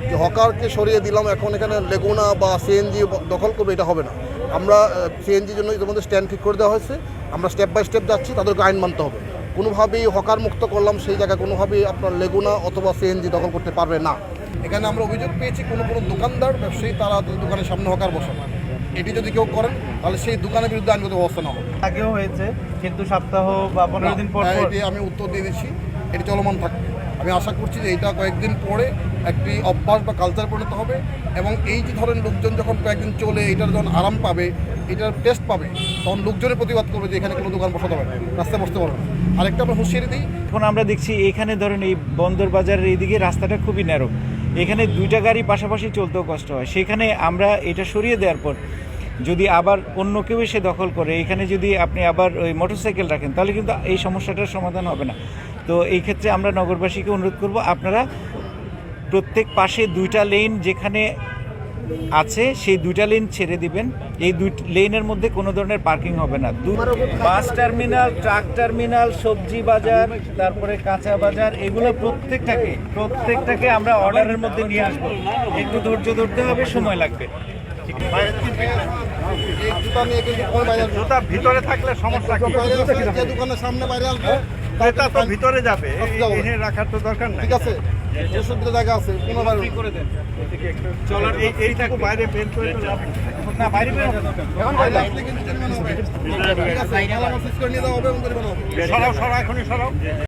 যে হকারকে সরিয়ে দিলাম এখন এখানে লেগুনা বা সিএনজি দখল করবে, এটা হবে না। আমরা সিএনজির জন্য ইতিমধ্যে স্ট্যান্ড ঠিক করে দেওয়া হয়েছে, আমরা স্টেপ বাই স্টেপ যাচ্ছি, তাদেরকে আইন মানতে হবে। কোনোভাবেই হকার মুক্ত করলাম সেই জায়গায় কোনোভাবেই আপনার লেগুনা অথবা সিএনজি দখল করতে পারবে না। এখানে আমরা অভিযোগ পেয়েছি কোনো দোকানদার ব্যবসায়ী তারা দোকানের সামনে হকার বসান, এটি যদি কেউ করেন তাহলে সেই দোকানের বিরুদ্ধে আইনগত ব্যবস্থা নেওয়া হবে। আগেও হয়েছে, কিন্তু সপ্তাহ বা 15 দিন পর এটি আমি উত্তর দিয়ে দিচ্ছি, এটি চলমান থাকবে। আমি আশা করছি যে এটা কয়েকদিন পরে একটি অভ্যাস বা কালচার পরিণত হবে, এবং এই যে ধরেন লোকজন যখন কয়েকদিন চলে এটার যখন আরাম পাবে, এটার টেস্ট পাবে, তখন লোকজনের প্রতিবাদ করবে যে এখানে কোনো দোকান বসাতে পারবে না, রাস্তায় বসতে পারবে না। আরেকটা আমরা হুঁশিয়ারি দিই, এখন আমরা দেখছি এখানে ধরেন এই বন্দর বাজারের এইদিকে রাস্তাটা খুবই ন্যারো, এখানে দুইটা গাড়ি পাশাপাশি চলতেও কষ্ট হয়। সেখানে আমরা এটা সরিয়ে দেওয়ার পর যদি আবার অন্য কেউ এসে দখল করে, এখানে যদি আপনি আবার ওই মোটরসাইকেল রাখেন, তাহলে কিন্তু এই সমস্যাটার সমাধান হবে না। তো এই ক্ষেত্রে আমরা নগরবাসীকে অনুরোধ করব, আপনারা প্রত্যেক পাশে দুইটা লেন যেখানে আছে সেই দুইটা লেন ছেড়ে দিবেন। এই দুই লেনের মধ্যে কোনো ধরনের পার্কিং হবে না। বাস টার্মিনাল, ট্রাক টার্মিনাল, সবজি বাজার, তারপরে কাঁচা বাজার, এগুলো প্রত্যেকটাকে আমরা অর্ডারের মধ্যে নিয়ে আসবো। একটু ধৈর্য ধরতে হবে, সময় লাগবে। জুতা ভিতরে থাকলে সমস্যা কি? দোকানের সামনে বাইরে আসবে, এটা তো ভিতরে যাবে, এনে রাখার তো দরকার নাই। ঠিক আছে, সুবিধা জায়গা আছে, কোনো করে দেন। চলার এইটাকে বাইরে বের করে তো লাভ নেই। না, বাইরে বের হবে না। এখন বাইরে আসলে কিন্তু জরিমানা হবে। ঠিক আছে, মালামাল সিজ করে নিয়ে যাওয়া হবে এবং জরিমানা হবে। সরাও এখনই সরাও।